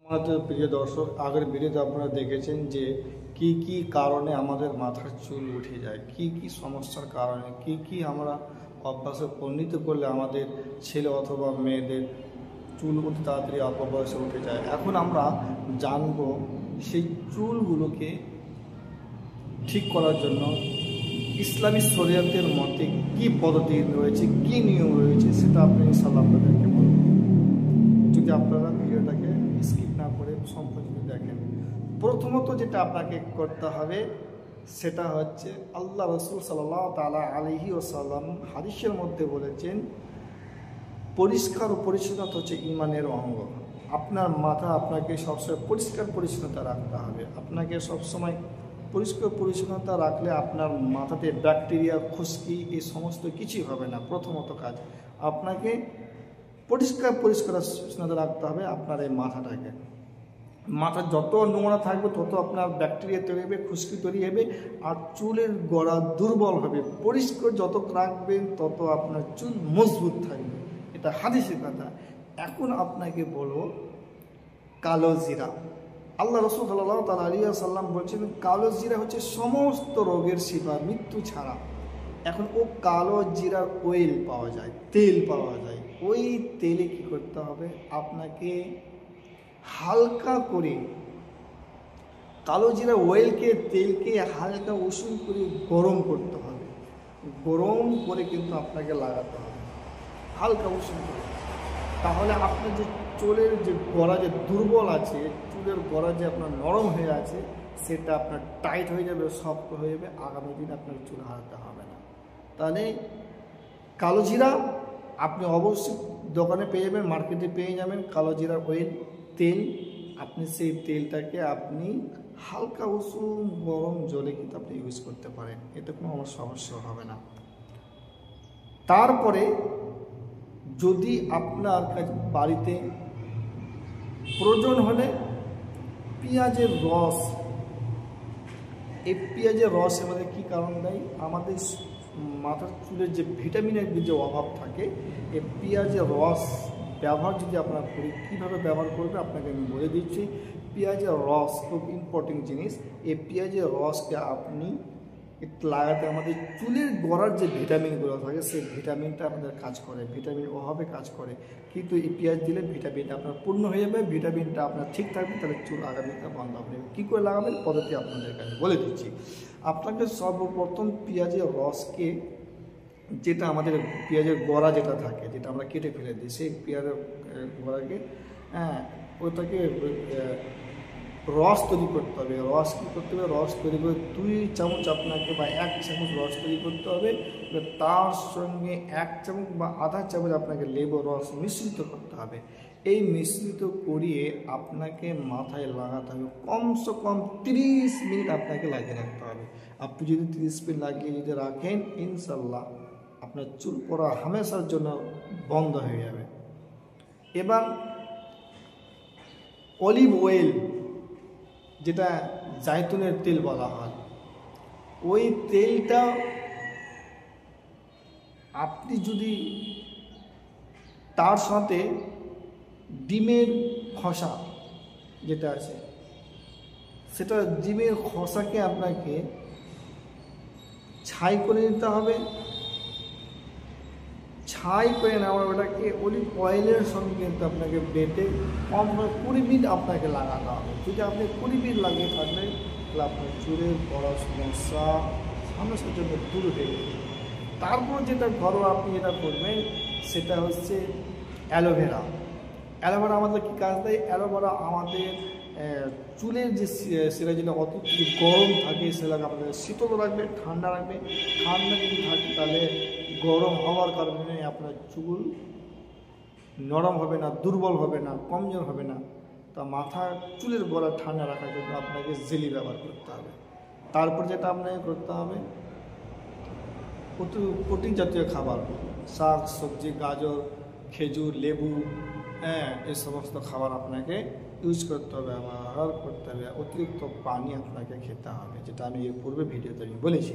আমাদের প্রিয় দর্শক, আগের ভিডিওতে আপনারা দেখেছেন যে কি কি কারণে আমাদের মাথার চুল উঠে যায়, কি কি সমস্যার কারণে, কি কি আমরা অভ্যাসে পরিণত করলে আমাদের ছেলে অথবা মেয়েদের চুল অতি তাড়াতাড়ি অল্প বয়সে উঠে যায়। এখন আমরা জানবো সেই চুলগুলোকে ঠিক করার জন্য ইসলামী শরিয়তের মতে কি পদ্ধতি রয়েছে, কি নিয়ম রয়েছে, সেটা আপনি ইনশাআল্লাহ আপনাদেরকে বলব। যদি আপনারা ভিডিওটাকে স্কিপ না করে সম্পূর্ণ দেখেন। প্রথমত যেটা আপনাকে করতে হবে সেটা হচ্ছে, আল্লাহ রসুল সাল্লাল্লাহু তাআলা আলাইহি ওয়াসাল্লাম হাদিসের মধ্যে বলেছেন, পরিষ্কার ও পরিচ্ছন্নতা হচ্ছে ঈমানের অঙ্গ। আপনার মাথা আপনাকে সবসময় পরিষ্কার পরিচ্ছন্নতা রাখতে হবে। আপনাকে সবসময় পরিষ্কার পরিচ্ছন্নতা রাখলে আপনার মাথাতে ব্যাকটেরিয়া, খুশকি এই সমস্ত কিছুই হবে না। প্রথমত কাজ আপনাকে পরিষ্কার রাখতে হবে আপনার এই মাথাটাকে। মাথা যত নোংরা থাকবে তত আপনার ব্যাকটেরিয়া তৈরি হবে, খুশকি তৈরি হবে, আর চুলের গোড়া দুর্বল হবে। পরিষ্কার যত রাখবেন তত আপনার চুল মজবুত থাকবে, এটা হাদিসের কথা। এখন আপনাকে বলবো কালো জিরা। আল্লাহ রসুল সাল্লাল্লাহু তাআলা আলাইহি ওয়াসাল্লাম বলছেন, কালো জিরা হচ্ছে সমস্ত রোগের শিফা, মৃত্যু ছাড়া। এখন ও কালো জিরার অয়েল পাওয়া যায়, তেল পাওয়া যায়। ওই তেলে কি করতে হবে, আপনাকে হালকা করে কালো জিরা অয়েলকে, তেলকে হালকা উষুম করে গরম করতে হবে। গরম করে কিন্তু আপনাকে লাগাতে হবে, হালকা উষুম করে। তাহলে আপনার যে চুলের যে গোড়া যে দুর্বল আছে, চুলের গোড়া যে আপনার নরম হয়ে আছে, সেটা আপনার টাইট হয়ে যাবে, শক্ত হয়ে যাবে। আগামী দিন আপনার চুল হারাতে হবে না। তাহলে কালো জিরা আপনি অবশ্যই দোকানে পেয়ে যাবেন, মার্কেটে পেয়ে যাবেন কালো জিরার অয়েল, তেল। আপনি সেই তেলটাকে আপনি হালকা উষুম গরম জলে কিন্তু আপনি ইউজ করতে পারেন, এতে কোনো আমার সমস্যা হবে না। তারপরে যদি আপনার কাছে বাড়িতে প্রয়োজন হলে পেঁয়াজের রস, এই পেঁয়াজের রস আমাদের কী কারণ দেয়, আমাদের মাথার চুলের যে ভিটামিনের যে অভাব থাকে, এই পেঁয়াজের রস ব্যবহার যদি আপনারা করি, কীভাবে ব্যবহার করবে আপনাকে আমি বলে দিচ্ছি। পেঁয়াজের রস খুব ইম্পর্টেন্ট জিনিস। এই পেঁয়াজের রসকে আপনি লাগাতে আমাদের চুলের গোড়ার যে ভিটামিনগুলো থাকে, সেই ভিটামিনটা আমাদের কাজ করে, ভিটামিন অভাবে কাজ করে। কিন্তু এই পেঁয়াজ দিলে ভিটামিনটা আপনার পূর্ণ হয়ে যাবে, ভিটামিনটা আপনার ঠিক থাকবে, তাহলে চুল আগামীতে বন্ধ হবে। কী করে লাগাবেন পদ্ধতি আপনাদের কাছে বলে দিচ্ছি। আপনাকে সর্বপ্রথম পেঁয়াজের রসকে, যেটা আমাদের পেঁয়াজের গোড়া যেটা থাকে, যেটা আমরা কেটে ফেলে দিই, সেই পেঁয়াজের গোড়াকে ওটাকে রস তৈরি করতে হবে। রস কী করতে হবে, রস তৈরি করে 2 চামচ আপনাকে বা 1 চামচ রস তৈরি করতে হবে। তার সঙ্গে 1 চামচ বা আধা চামচ আপনাকে লেবু রস মিশ্রিত করতে হবে। এই মিশ্রিত করিয়ে আপনাকে মাথায় লাগাতে হবে। কমসে কম 30 মিনিট আপনাকে লাগিয়ে রাখতে হবে। আপনি যদি 30 মিনিট লাগিয়ে যদি রাখেন, ইনশাল্লাহ আপনার চুল পড়া হামেশার জন্য বন্ধ হয়ে যাবে। এবার অলিভ অয়েল, যেটা জাইতুনের তেল বলা হয়, ওই তেলটা আপনি যদি তার সাথে ডিমের খোসা যেটা আছে, সেটা ডিমের খোসাকে আপনাকে ছাই করে নিতে হবে। ছাই করে নেওয়ার ওটাকে অলিভ অয়েলের সঙ্গে কিন্তু আপনাকে বেটে কম করে 20 মিনিট আপনাকে লাগাতে হবে। যদি আপনি 20 মিনিট লাগিয়ে থাকবেন, তাহলে আপনার চুলের বড় সমস্যা সমস্যার জন্য দূর হয়ে যাবে। তারপর যেটা ঘরোয়া আপনি যেটা করবেন সেটা হচ্ছে অ্যালোভেরা। অ্যালোভেরা আমাদের কী কাজ দেয়, অ্যালোভেরা আমাদের চুলের যে সেটা যেটা অতিরিক্ত গরম থাকে সেটাকে আমাদের শীতল রাখবে, ঠান্ডা রাখবে। ঠান্ডা যদি থাকে তাহলে গরম হওয়ার কারণে আপনার চুল নরম হবে না, দুর্বল হবে না, কমজোর হবে না। তা মাথা চুলের গোড়া ঠান্ডা রাখার জন্য আপনাকে জেলি ব্যবহার করতে হবে। তারপর যেটা আপনাকে করতে হবে, প্রোটিন জাতীয় খাবার, শাক সবজি, গাজর, খেজুর, লেবু, এই সমস্ত খাবার আপনাকে ইউজ করতে হবে, ব্যবহার করতে হবে। অতিরিক্ত পানি আপনাকে খেতে হবে, যেটা আমি এর পূর্বে ভিডিওতে আমি বলেছি।